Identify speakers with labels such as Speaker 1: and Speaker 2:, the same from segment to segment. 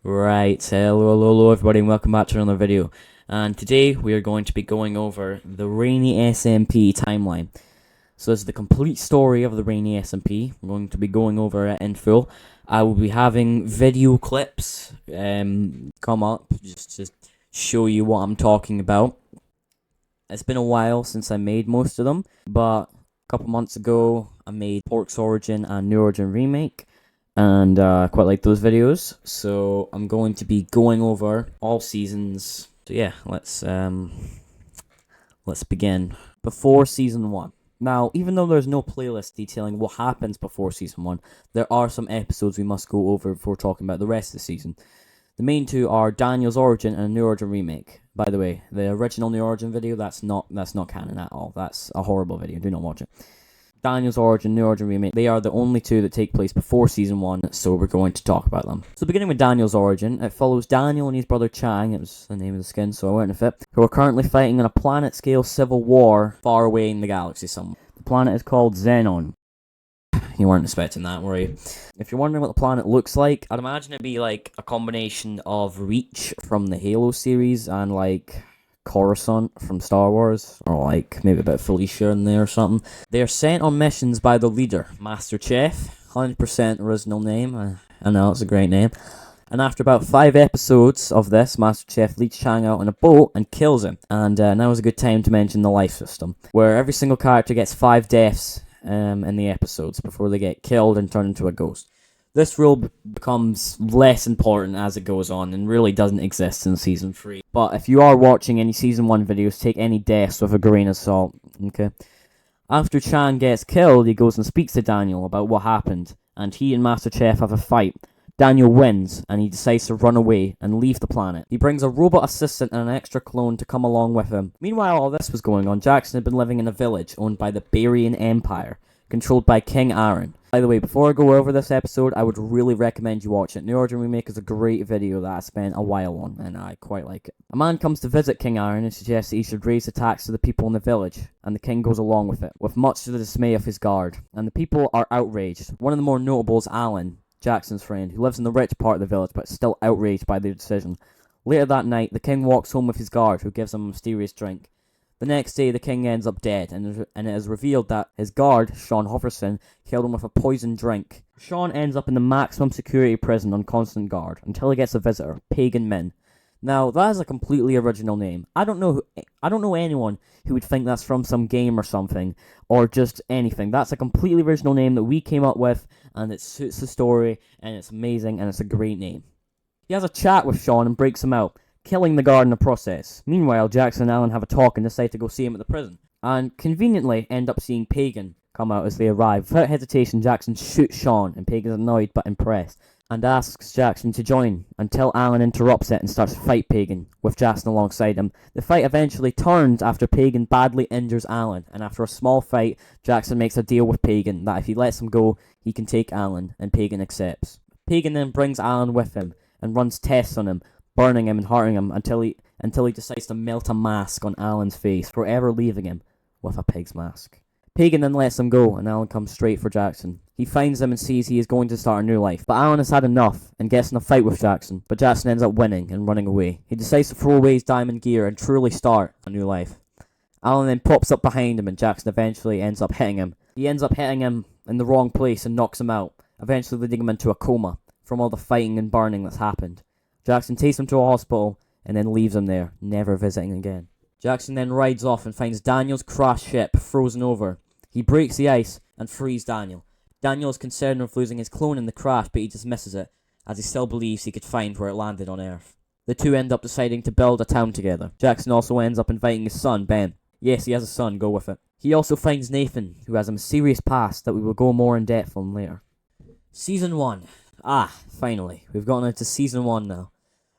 Speaker 1: Right, hello everybody and welcome back to another video. And today we are going to be going over the Rainy SMP timeline. So this is the complete story of the Rainy SMP. We're going to be going over it in full. I will be having video clips come up just to show you what I'm talking about. It's been a while since I made most of them, but a couple months ago I made Pork's Origin and New Origin Remake. And I quite like those videos, so I'm going to be going over all seasons. So yeah, let's begin. Before season 1. Now, even though there's no playlist detailing what happens before season 1, there are some episodes we must go over before talking about the rest of the season. The main two are Daniel's Origin and New Origin Remake. By the way, the original New Origin video, that's not canon at all. That's a horrible video. Do not watch it. Daniel's Origin, New Origin Remake, they are the only two that take place before Season 1, so we're going to talk about them. So beginning with Daniel's Origin, it follows Daniel and his brother Chang, it was the name of the skin, so I went with it, who are currently fighting in a planet-scale civil war far away in the galaxy somewhere. The planet is called Xenon. You weren't expecting that, were you? If you're wondering what the planet looks like, I'd imagine it'd be like a combination of Reach from the Halo series and like Coruscant from Star Wars, or like maybe a bit of Felicia in there or something. They are sent on missions by the leader, Master Chef, 100% original name. I know, it's a great name. And after about 5 episodes of this, Master Chef leads Chang out on a boat and kills him. And now is a good time to mention the life system, where every single character gets 5 deaths in the episodes before they get killed and turn into a ghost. This rule becomes less important as it goes on and really doesn't exist in Season 3. But if you are watching any Season 1 videos, take any deaths with a grain of salt, okay? After Chang gets killed, he goes and speaks to Daniel about what happened, and he and Master Chef have a fight. Daniel wins, and he decides to run away and leave the planet. He brings a robot assistant and an extra clone to come along with him. Meanwhile, all this was going on, Jackson had been living in a village owned by the Barian Empire, controlled by King Aaron. By the way, before I go over this episode, I would really recommend you watch it. New Origin Remake is a great video that I spent a while on, and I quite like it. A man comes to visit King Aaron and suggests that he should raise the tax to the people in the village, and the king goes along with it, with much to the dismay of his guard. And the people are outraged. One of the more notable is Alan, Jackson's friend, who lives in the rich part of the village, but is still outraged by their decision. Later that night, the king walks home with his guard, who gives him a mysterious drink. The next day, the king ends up dead, and it is revealed that his guard, Sean Hoverson, killed him with a poisoned drink. Sean ends up in the maximum security prison on constant guard, until he gets a visitor, Pagan Min. Now, that is a completely original name. I don't know anyone who would think that's from some game or something, or just anything. That's a completely original name that we came up with, and it suits the story, and it's amazing, and it's a great name. He has a chat with Sean and breaks him out, killing the guard in the process. Meanwhile, Jackson and Alan have a talk and decide to go see him at the prison, and conveniently end up seeing Pagan come out as they arrive. Without hesitation, Jackson shoots Sean, and Pagan's annoyed but impressed, and asks Jackson to join, until Alan interrupts it and starts to fight Pagan, with Jackson alongside him. The fight eventually turns after Pagan badly injures Alan, and after a small fight, Jackson makes a deal with Pagan that if he lets him go, he can take Alan, and Pagan accepts. Pagan then brings Alan with him, and runs tests on him, burning him and hurting him until he decides to melt a mask on Alan's face, forever leaving him with a pig's mask. Pagan then lets him go, and Alan comes straight for Jackson. He finds him and sees he is going to start a new life, but Alan has had enough and gets in a fight with Jackson, but Jackson ends up winning and running away. He decides to throw away his diamond gear and truly start a new life. Alan then pops up behind him, and Jackson eventually ends up hitting him. He ends up hitting him in the wrong place and knocks him out, eventually leading him into a coma from all the fighting and burning that's happened. Jackson takes him to a hospital and then leaves him there, never visiting again. Jackson then rides off and finds Daniel's crashed ship frozen over. He breaks the ice and frees Daniel. Daniel is concerned of losing his clone in the crash, but he dismisses it, as he still believes he could find where it landed on Earth. The two end up deciding to build a town together. Jackson also ends up inviting his son, Ben. Yes, he has a son, go with it. He also finds Nathan, who has a mysterious past that we will go more in depth on later. Season 1. Finally. We've gotten into Season 1 now.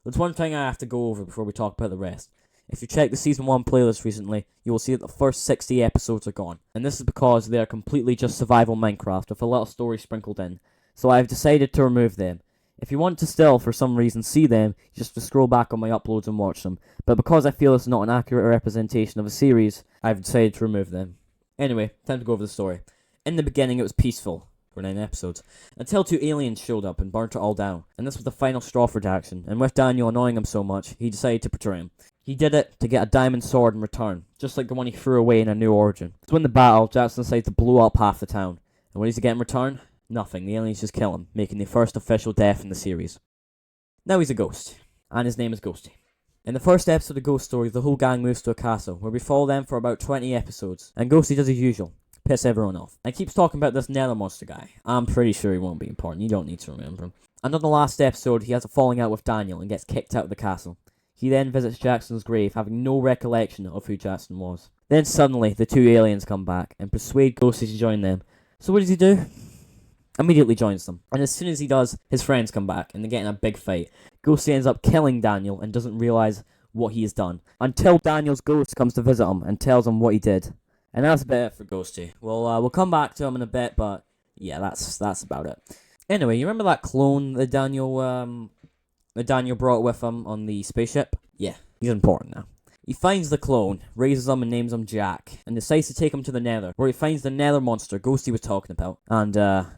Speaker 1: There's one thing I have to go over before we talk about the rest. If you check the Season 1 playlist recently, you will see that the first 60 episodes are gone. And this is because they are completely just survival Minecraft with a little story sprinkled in. So I've decided to remove them. If you want to still, for some reason, see them, you just have to scroll back on my uploads and watch them. But because I feel it's not an accurate representation of a series, I've decided to remove them. Anyway, time to go over the story. In the beginning, it was peaceful. for 9 episodes, until 2 aliens showed up and burnt it all down. And this was the final straw for Jackson, and with Daniel annoying him so much, he decided to betray him. He did it to get a diamond sword in return, just like the one he threw away in A New Origin. To win the battle, Jackson decided to blow up half the town. And what does he get in return? Nothing. The aliens just kill him, making the first official death in the series. Now he's a ghost, and his name is Ghosty. In the first episode of Ghost Story, the whole gang moves to a castle, where we follow them for about 20 episodes, and Ghosty does his usual, piss everyone off, and keeps talking about this Nether Monster guy. I'm pretty sure he won't be important, you don't need to remember him. And on the last episode, he has a falling out with Daniel and gets kicked out of the castle. He then visits Jackson's grave, having no recollection of who Jackson was. Then suddenly, the 2 aliens come back and persuade Ghosty to join them. So what does he do? Immediately joins them. And as soon as he does, his friends come back and they get in a big fight. Ghosty ends up killing Daniel and doesn't realise what he has done, until Daniel's ghost comes to visit him and tells him what he did. And that's about it for Ghosty. We'll come back to him in a bit, but yeah, that's about it. Anyway, you remember that clone that Daniel brought with him on the spaceship? Yeah, he's important now. He finds the clone, raises him and names him Jack, and decides to take him to the Nether, where he finds the Nether monster Ghosty was talking about, and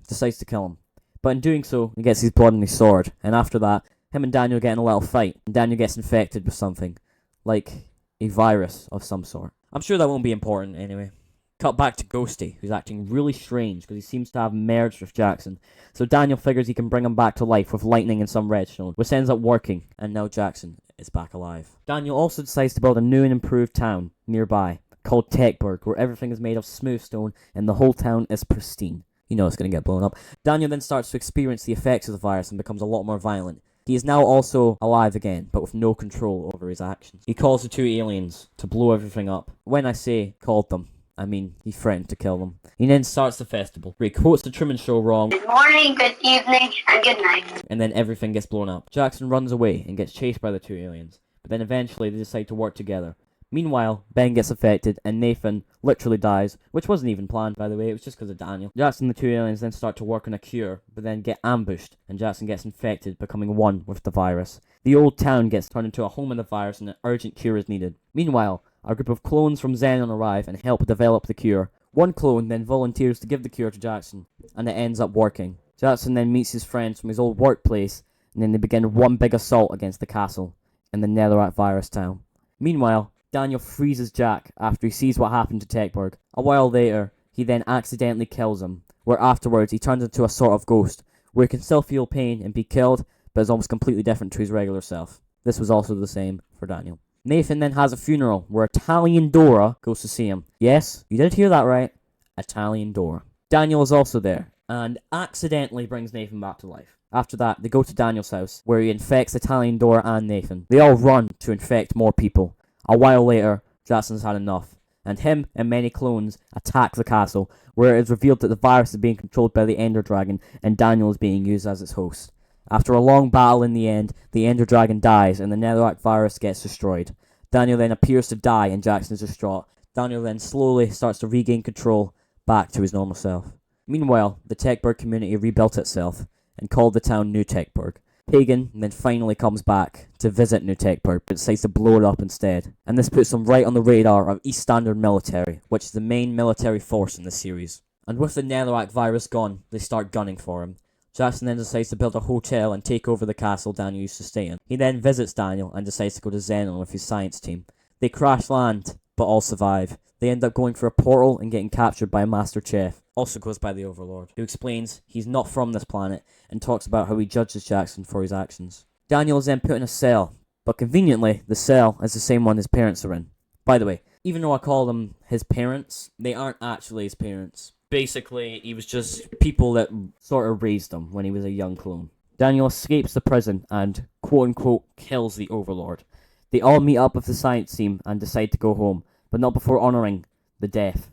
Speaker 1: decides to kill him. But in doing so, he gets his blood and his sword, and after that, him and Daniel get in a little fight, and Daniel gets infected with something, like a virus of some sort. I'm sure that won't be important anyway. Cut back to Ghosty, who's acting really strange because he seems to have merged with Jackson. So Daniel figures he can bring him back to life with lightning and some redstone, which ends up working, and now Jackson is back alive. Daniel also decides to build a new and improved town nearby, called Techburg, where everything is made of smooth stone and the whole town is pristine. You know it's going to get blown up. Daniel then starts to experience the effects of the virus and becomes a lot more violent. He is now also alive again, but with no control over his actions. He calls the 2 aliens to blow everything up. When I say called them, I mean he threatened to kill them. He then starts the festival, where he quotes the Truman Show wrong.
Speaker 2: Good morning, good evening, and good night.
Speaker 1: And then everything gets blown up. Jackson runs away and gets chased by the 2 aliens. But then eventually they decide to work together. Meanwhile, Ben gets affected and Nathan literally dies, which wasn't even planned, by the way. It was just because of Daniel. Jackson and the 2 aliens then start to work on a cure, but then get ambushed, and Jackson gets infected, becoming one with the virus. The old town gets turned into a home of the virus and an urgent cure is needed. Meanwhile, a group of clones from Xenon arrive and help develop the cure. One clone then volunteers to give the cure to Jackson, and it ends up working. Jackson then meets his friends from his old workplace, and then they begin one big assault against the castle in the Netherite virus town. Meanwhile, Daniel freezes Jack after he sees what happened to Techburg. A while later, he then accidentally kills him, where afterwards he turns into a sort of ghost, where he can still feel pain and be killed, but is almost completely different to his regular self. This was also the same for Daniel. Nathan then has a funeral, where Italian Dora goes to see him. Yes, you did hear that right. Italian Dora. Daniel is also there, and accidentally brings Nathan back to life. After that, they go to Daniel's house, where he infects Italian Dora and Nathan. They all run to infect more people. A while later, Jackson's had enough, and him and many clones attack the castle, where it is revealed that the virus is being controlled by the Ender Dragon, and Daniel is being used as its host. After a long battle in the end, the Ender Dragon dies, and the Netherite virus gets destroyed. Daniel then appears to die, and Jackson is distraught. Daniel then slowly starts to regain control back to his normal self. Meanwhile, the Techburg community rebuilt itself, and called the town New Techburg. Pagan then finally comes back to visit New Techburg, but decides to blow it up instead. And this puts him right on the radar of East Standard Military, which is the main military force in the series. And with the Netherite virus gone, they start gunning for him. Jackson then decides to build a hotel and take over the castle Daniel used to stay in. He then visits Daniel and decides to go to Xenon with his science team. They crash land, but all survive. They end up going for a portal and getting captured by a Master Chef, also goes by the Overlord, who explains he's not from this planet and talks about how he judges Jackson for his actions. Daniel is then put in a cell, but conveniently, the cell is the same one his parents are in. By the way, even though I call them his parents, they aren't actually his parents. Basically, he was just people that sort of raised him when he was a young clone. Daniel escapes the prison and, quote-unquote, kills the Overlord. They all meet up with the science team and decide to go home, but not before honouring the death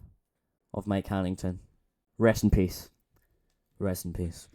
Speaker 1: of Mike Hannington. Rest in peace. Rest in peace.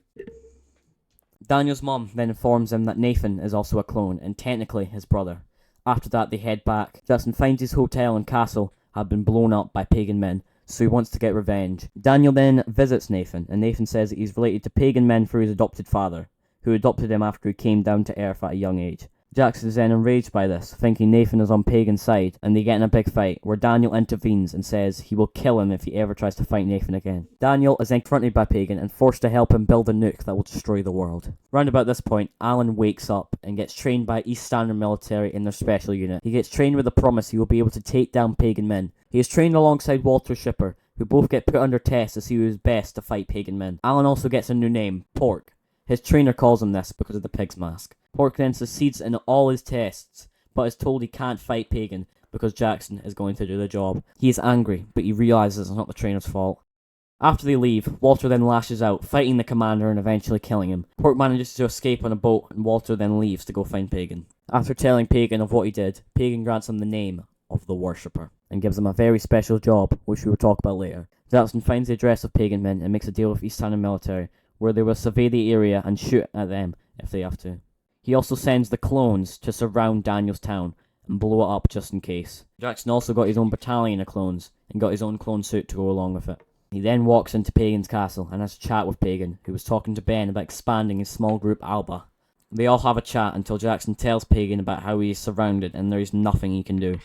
Speaker 1: Daniel's mom then informs him that Nathan is also a clone, and technically his brother. After that, they head back. Jackson finds his hotel and castle have been blown up by pagan men, so he wants to get revenge. Daniel then visits Nathan, and Nathan says that he's related to pagan men through his adopted father, who adopted him after he came down to Earth at a young age. Jackson is then enraged by this, thinking Nathan is on Pagan's side, and they get in a big fight, where Daniel intervenes and says he will kill him if he ever tries to fight Nathan again. Daniel is then confronted by Pagan and forced to help him build a nuke that will destroy the world. Round about this point, Alan wakes up and gets trained by East Standard Military in their special unit. He gets trained with the promise he will be able to take down Pagan men. He is trained alongside Walter Shipper, who both get put under test to see who is best to fight Pagan men. Alan also gets a new name, Pork. His trainer calls him this because of the pig's mask. Pork then succeeds in all his tests, but is told he can't fight Pagan because Jackson is going to do the job. He is angry, but he realizes it's not the trainer's fault. After they leave, Walter then lashes out, fighting the commander and eventually killing him. Pork manages to escape on a boat, and Walter then leaves to go find Pagan. After telling Pagan of what he did, Pagan grants him the name of the Worshipper, and gives him a very special job, which we will talk about later. Jackson finds the address of Pagan men and makes a deal with East Standard Military, where they will survey the area and shoot at them if they have to. He also sends the clones to surround Daniel's town and blow it up just in case. Jackson also got his own battalion of clones and got his own clone suit to go along with it. He then walks into Pagan's castle and has a chat with Pagan, who was talking to Ben about expanding his small group Alba. They all have a chat until Jackson tells Pagan about how he is surrounded and there is nothing he can do.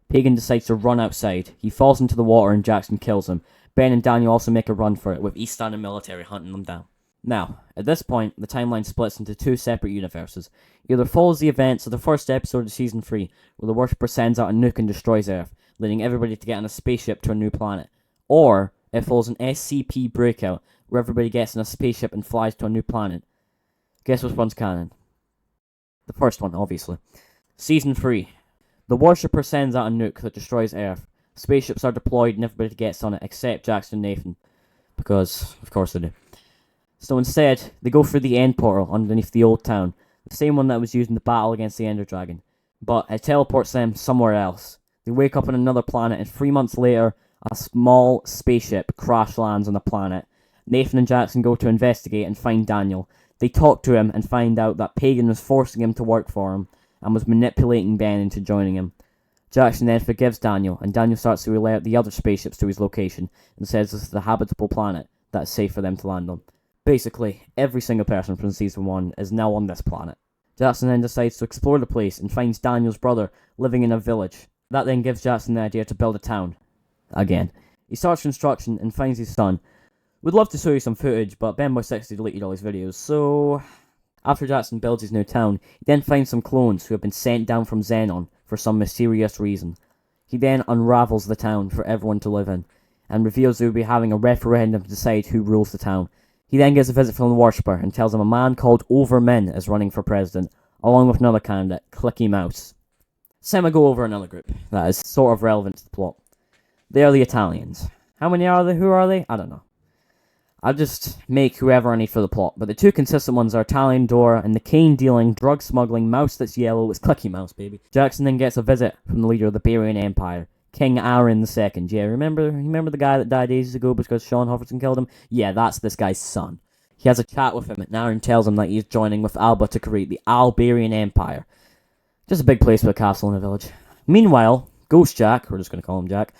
Speaker 1: Pagan decides to run outside. He falls into the water and Jackson kills him. Ben and Daniel also make a run for it, with East Standard Military hunting them down. Now, at this point, the timeline splits into two separate universes. It either follows the events of the first episode of Season 3, where the Worshipper sends out a nuke and destroys Earth, leading everybody to get on a spaceship to a new planet. Or, it follows an SCP breakout, where everybody gets in a spaceship and flies to a new planet. Guess which one's canon? The first one, obviously. Season 3. The Worshipper sends out a nuke that destroys Earth. Spaceships are deployed and everybody gets on it, except Jackson and Nathan. Because, of course they do. So instead, they go through the end portal underneath the old town, the same one that was used in the battle against the Ender Dragon. But it teleports them somewhere else. They wake up on another planet, and 3 months later, a small spaceship crash lands on the planet. Nathan and Jackson go to investigate and find Daniel. They talk to him and find out that Pagan was forcing him to work for him, and was manipulating Ben into joining him. Jackson then forgives Daniel, and Daniel starts to relay out the other spaceships to his location, and says this is the habitable planet that's safe for them to land on. Basically, every single person from Season 1 is now on this planet. Jackson then decides to explore the place and finds Daniel's brother living in a village. That then gives Jackson the idea to build a town. Again. He starts construction and finds his son. We'd love to show you some footage, but BenBoy60 deleted all his videos, so... After Jackson builds his new town, he then finds some clones who have been sent down from Xenon for some mysterious reason. He then unravels the town for everyone to live in, and reveals they will be having a referendum to decide who rules the town. He then gets a visit from the Worshipper and tells him a man called Overmen is running for president, along with another candidate, Clicky Mouse. Semi go over another group that is sort of relevant to the plot. They are the Italians. How many are they? Who are they? I don't know. I'll just make whoever I need for the plot, but the two consistent ones are Italian Dora and the cane-dealing, drug-smuggling mouse that's yellow. It's Clicky Mouse, baby. Jackson then gets a visit from the leader of the Barian Empire, King Aaron II. Yeah, remember the guy that died ages ago because Sean Hofferson killed him? Yeah, that's this guy's son. He has a chat with him, and Aaron tells him that he's joining with Alba to create the Albarian Empire. Just a big place with a castle and a village. Meanwhile, Ghost Jack, we're just going to call him Jack,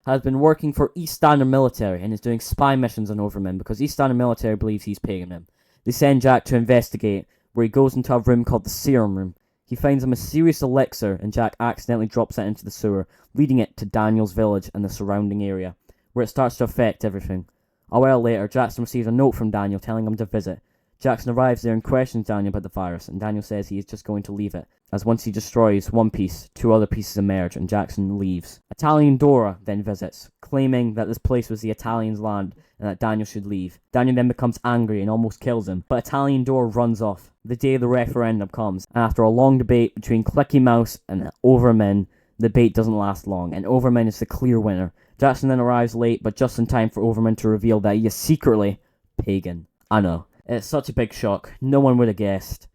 Speaker 1: has been working for East Standard Military and is doing spy missions on Overmen because East Standard Military believes he's paying them. They send Jack to investigate, where he goes into a room called the Serum Room. He finds a mysterious elixir, and Jack accidentally drops it into the sewer, leading it to Daniel's village and the surrounding area, where it starts to affect everything. A while later, Jackson receives a note from Daniel telling him to visit. Jackson arrives there and questions Daniel about the virus, and Daniel says he is just going to leave it, as once he destroys one piece, two other pieces emerge, and Jackson leaves. Italian Dora then visits, claiming that this place was the Italians' land, and that Daniel should leave. Daniel then becomes angry and almost kills him, but Italian Dora runs off. The day of the referendum comes, and after a long debate between Clicky Mouse and Overmen, the debate doesn't last long, and Overmen is the clear winner. Jackson then arrives late, but just in time for Overmen to reveal that he is secretly pagan. I know. It's such a big shock. No one would have guessed.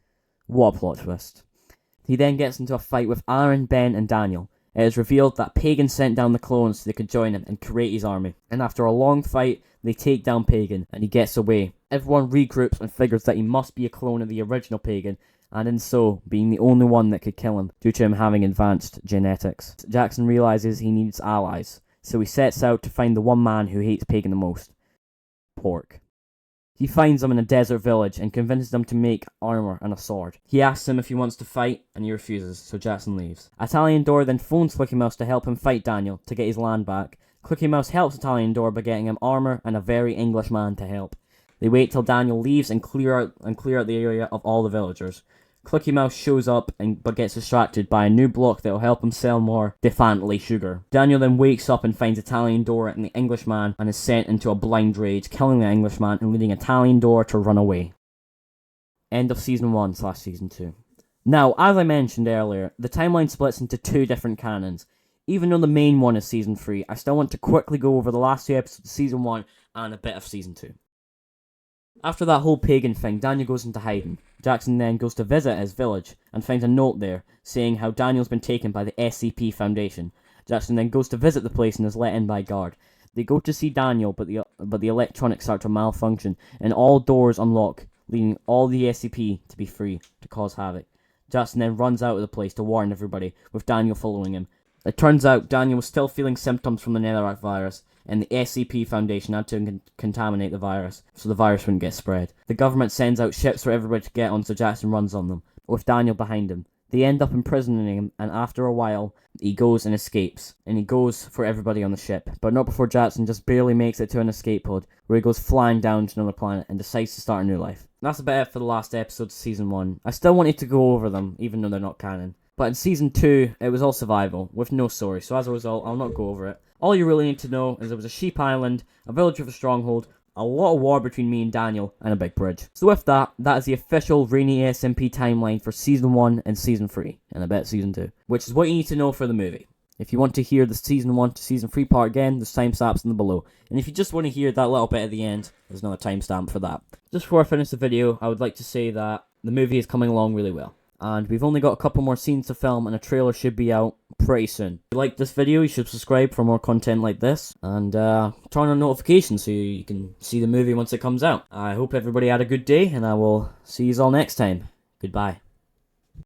Speaker 1: What a plot twist. He then gets into a fight with Aaron, Ben, and Daniel. It is revealed that Pagan sent down the clones so they could join him and create his army. And after a long fight, they take down Pagan, and he gets away. Everyone regroups and figures that he must be a clone of the original Pagan, and in so, being the only one that could kill him, due to him having advanced genetics. Jackson realizes he needs allies, so he sets out to find the one man who hates Pagan the most. Pork. He finds them in a desert village and convinces them to make armor and a sword. He asks him if he wants to fight, and he refuses, so Jackson leaves. Italian-Door then phones Clicky Mouse to help him fight Daniel to get his land back. Clicky Mouse helps Italian-Door by getting him armor and a very English man to help. They wait till Daniel leaves and clear out the area of all the villagers. Clicky Mouse shows up but gets distracted by a new block that will help him sell more defiantly sugar. Daniel then wakes up and finds Italian-Door and the Englishman and is sent into a blind rage, killing the Englishman and leading Italian-Door to run away. End of Season 1/Season 2. Now, as I mentioned earlier, the timeline splits into two different canons. Even though the main one is Season 3, I still want to quickly go over the last two episodes of Season 1 and a bit of Season 2. After that whole pagan thing, Daniel goes into hiding. Jackson then goes to visit his village and finds a note there saying how Daniel's been taken by the SCP Foundation. Jackson then goes to visit the place and is let in by a guard. They go to see Daniel, but the electronics start to malfunction and all doors unlock, leaving all the SCP to be free to cause havoc. Jackson then runs out of the place to warn everybody, with Daniel following him. It turns out Daniel was still feeling symptoms from the Netherrack virus, and the SCP Foundation had to contaminate the virus, so the virus wouldn't get spread. The government sends out ships for everybody to get on, so Jackson runs on them, with Daniel behind him. They end up imprisoning him, and after a while, he goes and escapes, and he goes for everybody on the ship, but not before Jackson just barely makes it to an escape pod, where he goes flying down to another planet and decides to start a new life. That's about it for the last episode of Season 1. I still wanted to go over them, even though they're not canon. But in Season 2, it was all survival, with no story, so as a result, I'll not go over it. All you really need to know is there was a sheep island, a village with a stronghold, a lot of war between me and Daniel, and a big bridge. So with that, that is the official Rainy SMP timeline for Season 1 and Season 3, and I bet Season 2, which is what you need to know for the movie. If you want to hear the Season 1 to Season 3 part again, there's timestamps in the below. And if you just want to hear that little bit at the end, there's another timestamp for that. Just before I finish the video, I would like to say that the movie is coming along really well. And we've only got a couple more scenes to film, and a trailer should be out pretty soon. If you like this video, you should subscribe for more content like this, and turn on notifications so you can see the movie once it comes out. I hope everybody had a good day, and I will see you all next time. Goodbye.